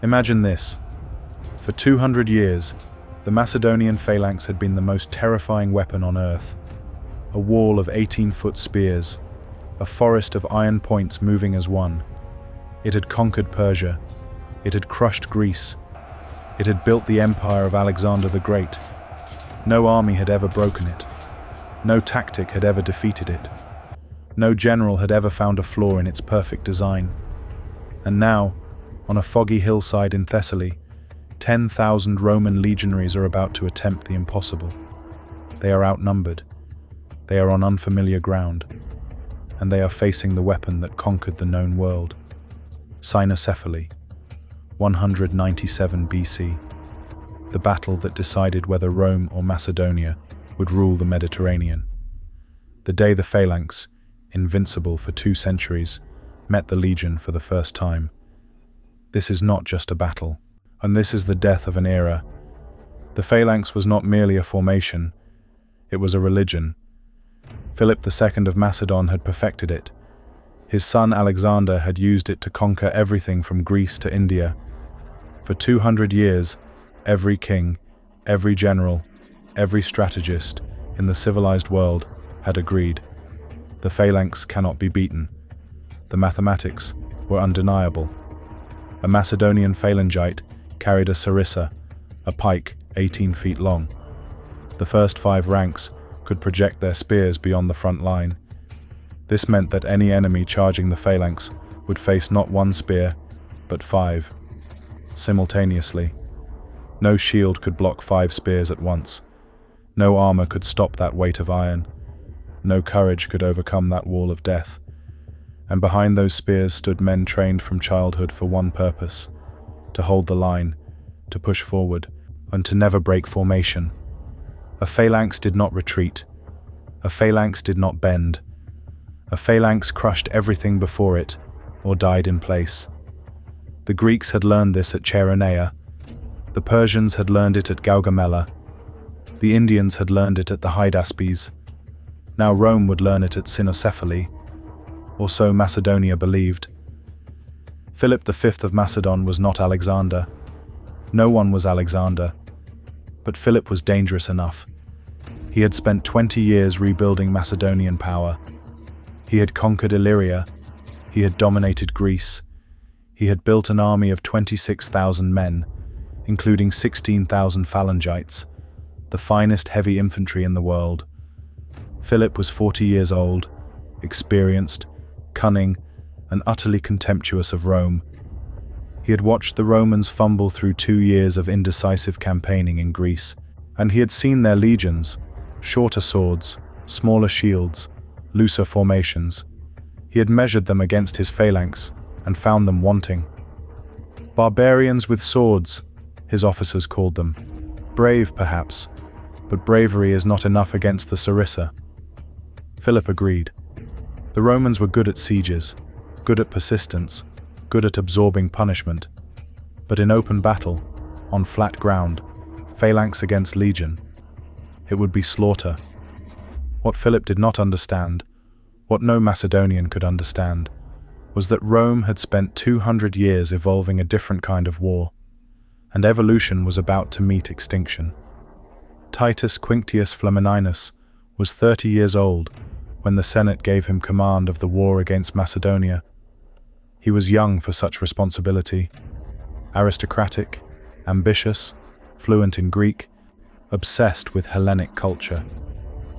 Imagine this. For 200 years, the Macedonian phalanx had been the most terrifying weapon on earth. A wall of 18-foot spears, a forest of iron points moving as one. It had conquered Persia. It had crushed Greece. It had built the empire of Alexander the Great. No army had ever broken it. No tactic had ever defeated it. No general had ever found a flaw in its perfect design. And now, on a foggy hillside in Thessaly, 10,000 Roman legionaries are about to attempt the impossible. They are outnumbered. They are on unfamiliar ground. And they are facing the weapon that conquered the known world. Cynoscephalae, 197 BC. The battle that decided whether Rome or Macedonia would rule the Mediterranean. The day the Phalanx, invincible for 2 centuries, met the legion for the first time. This is not just a battle, and this is the death of an era. The Phalanx was not merely a formation, it was a religion. Philip II of Macedon had perfected it. His son Alexander had used it to conquer everything from Greece to India. For 200 years, every king, every general, every strategist in the civilized world had agreed. The Phalanx cannot be beaten. The mathematics were undeniable. A Macedonian phalangite carried a sarissa, a pike 18 feet long. The first 5 ranks could project their spears beyond the front line. This meant that any enemy charging the phalanx would face not 1 spear, but 5. Simultaneously. No shield could block 5 spears at once. No armor could stop that weight of iron. No courage could overcome that wall of death. And behind those spears stood men trained from childhood for one purpose: to hold the line, to push forward, and to never break formation. A phalanx did not retreat. A phalanx did not bend. A phalanx crushed everything before it, or died in place. The Greeks had learned this at Chaeronea. The Persians had learned it at Gaugamela. The Indians had learned it at the Hydaspes. Now Rome would learn it at Cynoscephalae, or so Macedonia believed. Philip V of Macedon was not Alexander. No one was Alexander. But Philip was dangerous enough. He had spent 20 years rebuilding Macedonian power. He had conquered Illyria. He had dominated Greece. He had built an army of 26,000 men, including 16,000 phalangites, the finest heavy infantry in the world. Philip was 40 years old, experienced, cunning, and utterly contemptuous of Rome. He had watched the Romans fumble through 2 years of indecisive campaigning in Greece, and he had seen their legions, shorter swords, smaller shields, looser formations. He had measured them against his phalanx and found them wanting. Barbarians with swords, his officers called them. Brave, perhaps, but bravery is not enough against the sarissa. Philip agreed. The Romans were good at sieges, good at persistence, good at absorbing punishment. But in open battle, on flat ground, phalanx against legion, it would be slaughter. What Philip did not understand, what no Macedonian could understand, was that Rome had spent 200 years evolving a different kind of war, and evolution was about to meet extinction. Titus Quinctius Flamininus was 30 years old when the Senate gave him command of the war against Macedonia. He was young for such responsibility, aristocratic, ambitious, fluent in Greek, obsessed with Hellenic culture.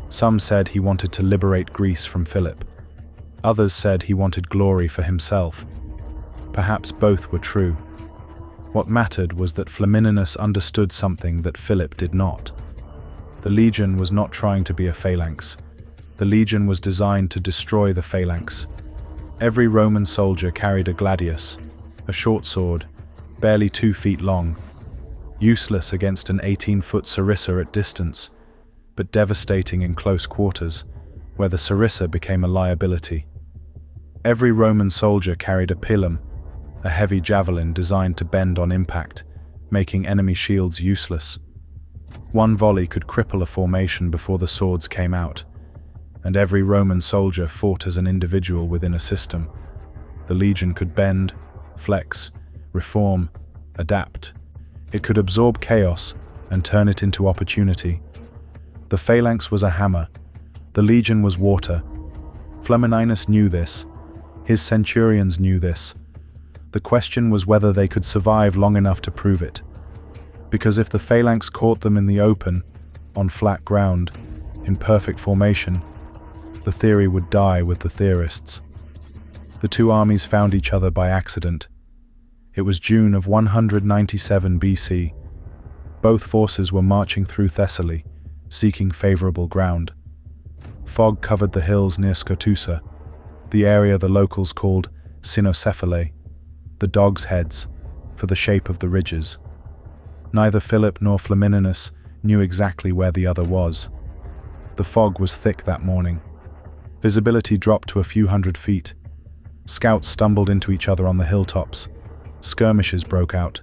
Some said he wanted to liberate Greece from Philip. Others said he wanted glory for himself. Perhaps both were true. What mattered was that Flamininus understood something that Philip did not. The legion was not trying to be a phalanx. The legion was designed to destroy the phalanx. Every Roman soldier carried a gladius, a short sword, barely 2 feet long, useless against an 18-foot sarissa at distance, but devastating in close quarters, where the sarissa became a liability. Every Roman soldier carried a pilum, a heavy javelin designed to bend on impact, making enemy shields useless. One volley could cripple a formation before the swords came out, and every Roman soldier fought as an individual within a system. The legion could bend, flex, reform, adapt. It could absorb chaos and turn it into opportunity. The Phalanx was a hammer. The legion was water. Flamininus knew this. His centurions knew this. The question was whether they could survive long enough to prove it. Because if the Phalanx caught them in the open, on flat ground, in perfect formation, the theory would die with the theorists. The two armies found each other by accident. It was June of 197 BC. Both forces were marching through Thessaly, seeking favorable ground. Fog covered the hills near Scotusa, the area the locals called Cynoscephalae, the dogs' heads, for the shape of the ridges. Neither Philip nor Flamininus knew exactly where the other was. The fog was thick that morning. Visibility dropped to a few hundred feet. Scouts stumbled into each other on the hilltops. Skirmishes broke out.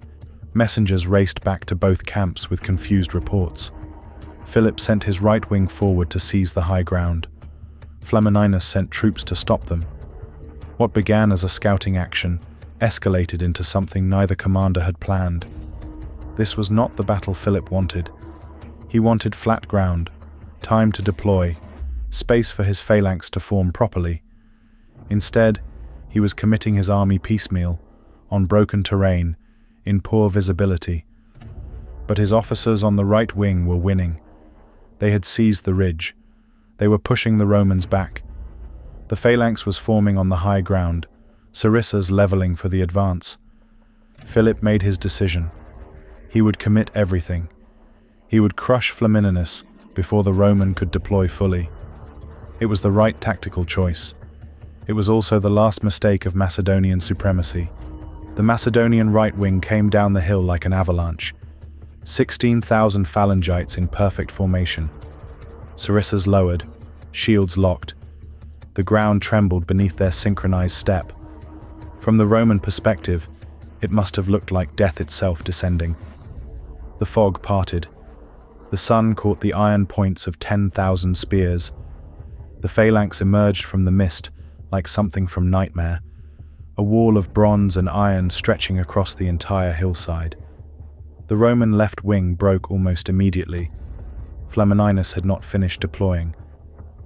Messengers raced back to both camps with confused reports. Philip sent his right wing forward to seize the high ground. Flamininus sent troops to stop them. What began as a scouting action escalated into something neither commander had planned. This was not the battle Philip wanted. He wanted flat ground, time to deploy, space for his phalanx to form properly. Instead, he was committing his army piecemeal, on broken terrain, in poor visibility. But his officers on the right wing were winning. They had seized the ridge. They were pushing the Romans back. The phalanx was forming on the high ground, sarissas leveling for the advance. Philip made his decision. He would commit everything. He would crush Flamininus before the Roman could deploy fully. It was the right tactical choice. It was also the last mistake of Macedonian supremacy. The Macedonian right wing came down the hill like an avalanche. 16,000 phalangites in perfect formation. Sarissas lowered, shields locked. The ground trembled beneath their synchronized step. From the Roman perspective, it must have looked like death itself descending. The fog parted. The sun caught the iron points of 10,000 spears. The phalanx emerged from the mist like something from nightmare, a wall of bronze and iron stretching across the entire hillside. The Roman left wing broke almost immediately. Flamininus had not finished deploying.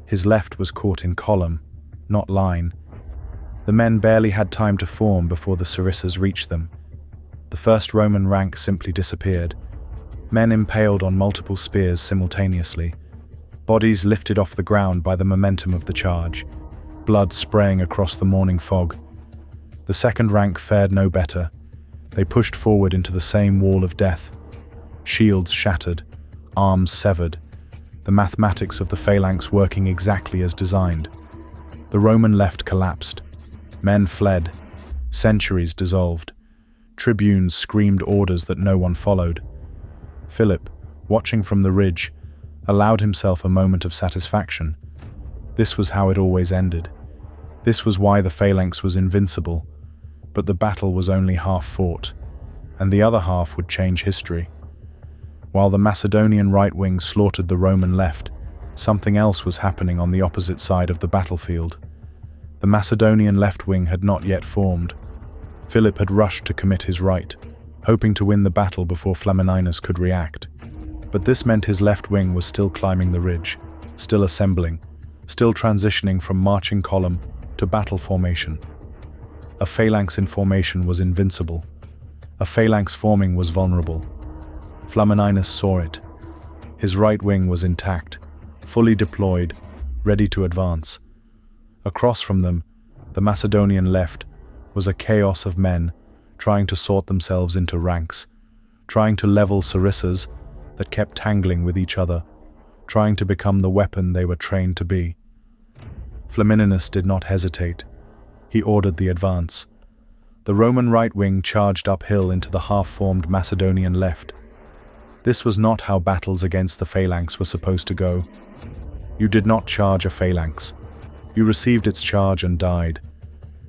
His left was caught in column, not line. The men barely had time to form before the sarissas reached them. The first Roman rank simply disappeared. Men impaled on multiple spears simultaneously. Bodies lifted off the ground by the momentum of the charge. Blood spraying across the morning fog. The second rank fared no better. They pushed forward into the same wall of death. Shields shattered, arms severed, the mathematics of the phalanx working exactly as designed. The Roman left collapsed. Men fled. Centuries dissolved. Tribunes screamed orders that no one followed. Philip, watching from the ridge, allowed himself a moment of satisfaction. This was how it always ended. This was why the phalanx was invincible. But the battle was only half fought, and the other half would change history. While the Macedonian right wing slaughtered the Roman left, something else was happening on the opposite side of the battlefield. The Macedonian left wing had not yet formed. Philip had rushed to commit his right, hoping to win the battle before Flamininus could react. But this meant his left wing was still climbing the ridge, still assembling, still transitioning from marching column to battle formation. A phalanx in formation was invincible. A phalanx forming was vulnerable. Flamininus saw it. His right wing was intact, fully deployed, ready to advance. Across from them, the Macedonian left was a chaos of men trying to sort themselves into ranks, trying to level sarissas that kept tangling with each other, trying to become the weapon they were trained to be. Flamininus did not hesitate. He ordered the advance. The Roman right wing charged uphill into the half-formed Macedonian left. This was not how battles against the phalanx were supposed to go. You did not charge a phalanx. You received its charge and died.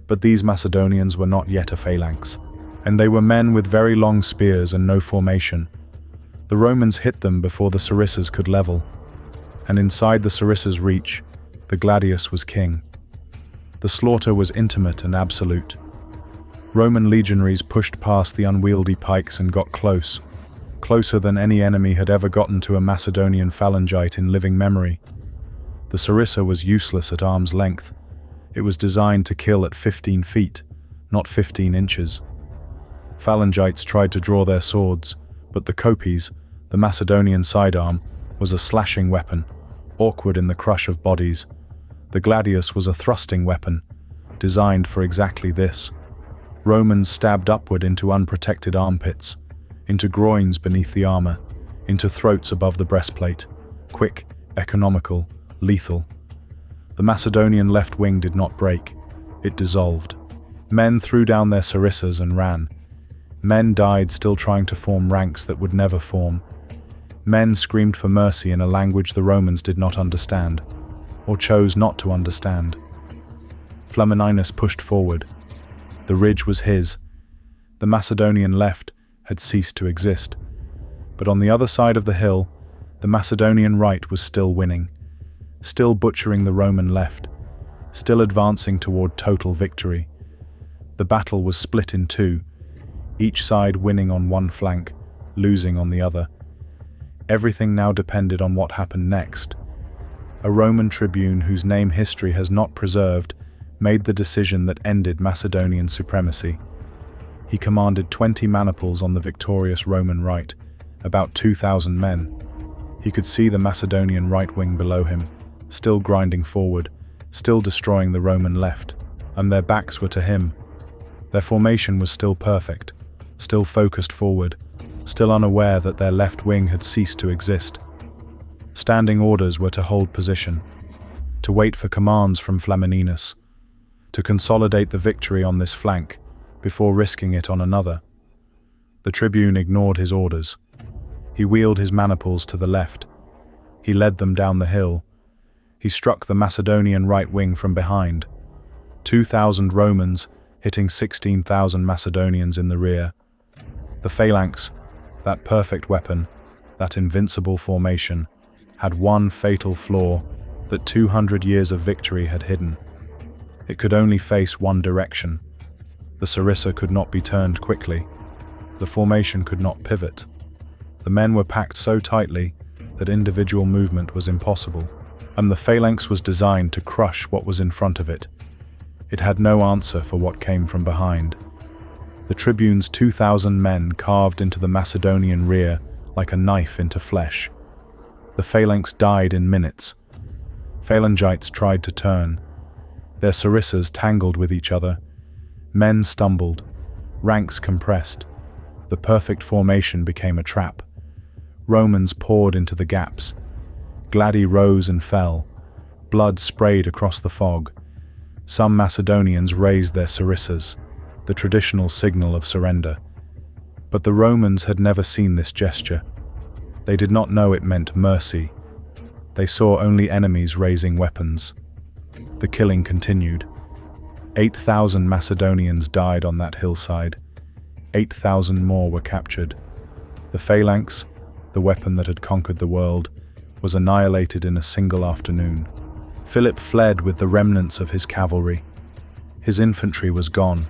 But these Macedonians were not yet a phalanx, and they were men with very long spears and no formation. The Romans hit them before the sarissas could level, and inside the sarissas' reach, the gladius was king. The slaughter was intimate and absolute. Roman legionaries pushed past the unwieldy pikes and got close, closer than any enemy had ever gotten to a Macedonian phalangite in living memory. The sarissa was useless at arm's length. It was designed to kill at 15 feet, not 15 inches. Phalangites tried to draw their swords, but the kopis, the Macedonian sidearm, was a slashing weapon, awkward in the crush of bodies. The gladius was a thrusting weapon, designed for exactly this. Romans stabbed upward into unprotected armpits, into groins beneath the armor, into throats above the breastplate. Quick, economical, lethal. The Macedonian left wing did not break, it dissolved. Men threw down their sarissas and ran. Men died still trying to form ranks that would never form. Men screamed for mercy in a language the Romans did not understand, or chose not to understand. Flamininus pushed forward. The ridge was his. The Macedonian left had ceased to exist. But on the other side of the hill, the Macedonian right was still winning, still butchering the Roman left, still advancing toward total victory. The battle was split in two, each side winning on one flank, losing on the other. Everything now depended on what happened next. A Roman tribune whose name history has not preserved made the decision that ended Macedonian supremacy. He commanded 20 maniples on the victorious Roman right, about 2,000 men. He could see the Macedonian right wing below him, still grinding forward, still destroying the Roman left, and their backs were to him. Their formation was still perfect, still focused forward, still unaware that their left wing had ceased to exist. Standing orders were to hold position, to wait for commands from Flamininus, to consolidate the victory on this flank before risking it on another. The tribune ignored his orders. He wheeled his maniples to the left. He led them down the hill. He struck the Macedonian right wing from behind. 2,000 Romans hitting 16,000 Macedonians in the rear. The Phalanx, that perfect weapon, that invincible formation, had one fatal flaw that 200 years of victory had hidden. It could only face one direction. The sarissa could not be turned quickly. The formation could not pivot. The men were packed so tightly that individual movement was impossible, and the Phalanx was designed to crush what was in front of it. It had no answer for what came from behind. The tribune's 2,000 men carved into the Macedonian rear like a knife into flesh. The Phalanx died in minutes. Phalangites tried to turn. Their sarissas tangled with each other. Men stumbled. Ranks compressed. The perfect formation became a trap. Romans poured into the gaps. Gladi rose and fell. Blood sprayed across the fog. Some Macedonians raised their sarissas, the traditional signal of surrender. But the Romans had never seen this gesture. They did not know it meant mercy. They saw only enemies raising weapons. The killing continued. 8,000 Macedonians died on that hillside. 8,000 more were captured. The Phalanx, the weapon that had conquered the world, was annihilated in a single afternoon. Philip fled with the remnants of his cavalry. His infantry was gone.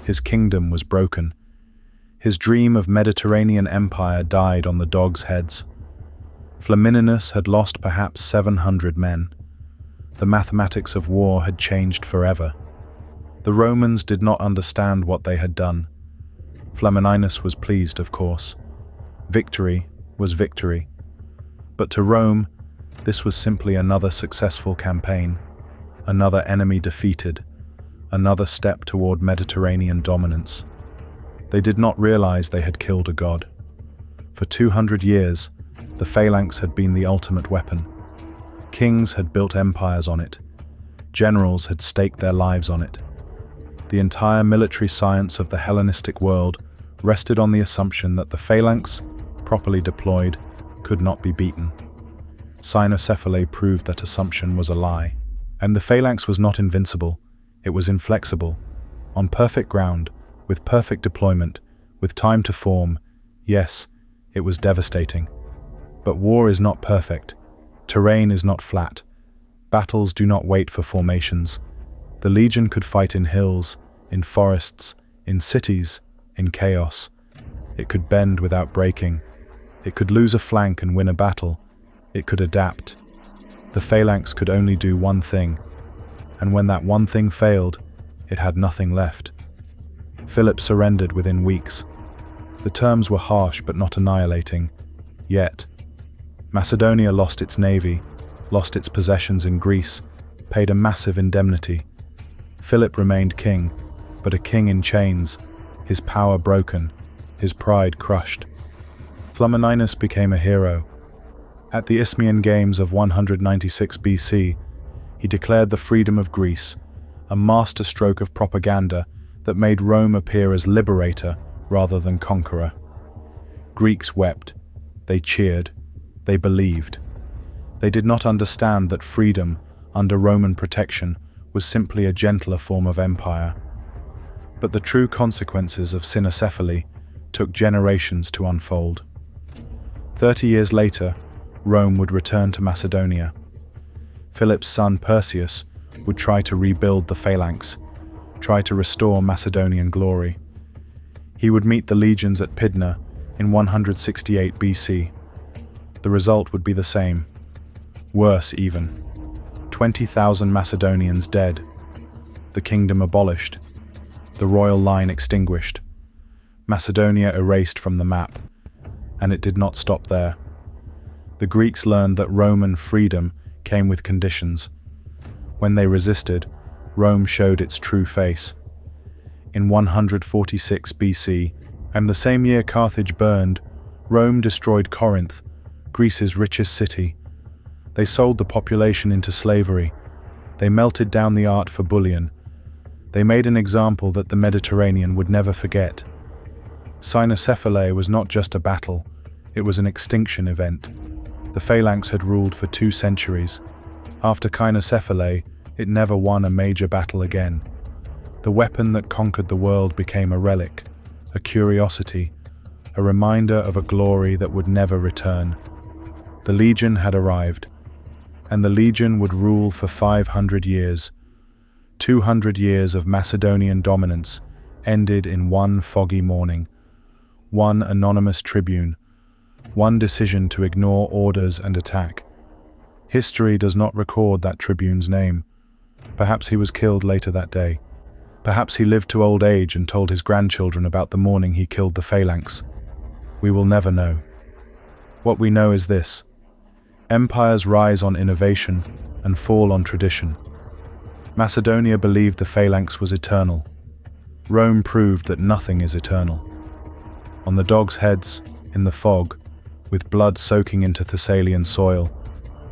His kingdom was broken. His dream of Mediterranean empire died on the dogs' heads. Flamininus had lost perhaps 700 men. The mathematics of war had changed forever. The Romans did not understand what they had done. Flamininus was pleased, of course. Victory was victory. But to Rome, this was simply another successful campaign, another enemy defeated, another step toward Mediterranean dominance. They did not realize they had killed a god. For 200 years, the Phalanx had been the ultimate weapon. Kings had built empires on it. Generals had staked their lives on it. The entire military science of the Hellenistic world rested on the assumption that the Phalanx, properly deployed, could not be beaten. Cynoscephalae proved that assumption was a lie. And the Phalanx was not invincible, it was inflexible. On perfect ground, with perfect deployment, with time to form, yes, it was devastating. But war is not perfect. Terrain is not flat. Battles do not wait for formations. The legion could fight in hills, in forests, In cities, in chaos, it could bend without breaking. It could lose a flank and win a battle. It could adapt. The Phalanx could only do one thing, and when that one thing failed, it had nothing left. Philip surrendered within weeks. The terms were harsh but not annihilating. Yet, Macedonia lost its navy, lost its possessions in Greece, paid a massive indemnity. Philip remained king, but a king in chains, his power broken, his pride crushed. Flamininus became a hero. At the Isthmian Games of 196 BC, he declared the freedom of Greece, a masterstroke of propaganda that made Rome appear as liberator rather than conqueror. Greeks wept, they cheered, they believed. They did not understand that freedom, under Roman protection, was simply a gentler form of empire. But the true consequences of Cynoscephalae took generations to unfold. 30 years later, Rome would return to Macedonia. Philip's son Perseus would try to rebuild the Phalanx, try to restore Macedonian glory. He would meet the legions at Pydna in 168 BC. The result would be the same, worse even. 20,000 Macedonians dead, the kingdom abolished, the royal line extinguished, Macedonia erased from the map. And it did not stop there. The Greeks learned that Roman freedom came with conditions. When they resisted, Rome showed its true face. In 146 BC, and the same year Carthage burned, Rome destroyed Corinth, Greece's richest city. They sold the population into slavery. They melted down the art for bullion. They made an example that the Mediterranean would never forget. Cynoscephalae was not just a battle, it was an extinction event. The Phalanx had ruled for 2 centuries. After Cynoscephalae, it never won a major battle again. The weapon that conquered the world became a relic, a curiosity, a reminder of a glory that would never return. The legion had arrived, and the legion would rule for 500 years. 200 years of Macedonian dominance ended in one foggy morning. One anonymous tribune, one decision to ignore orders and attack. History does not record that tribune's name. Perhaps he was killed later that day. Perhaps he lived to old age and told his grandchildren about the morning he killed the Phalanx. We will never know. What we know is this: empires rise on innovation and fall on tradition. Macedonia believed the Phalanx was eternal. Rome proved that nothing is eternal. On the dogs' heads, in the fog, with blood soaking into Thessalian soil,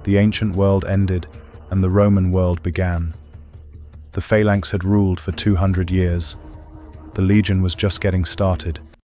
the ancient world ended and the Roman world began. The Phalanx had ruled for 200 years. The legion was just getting started.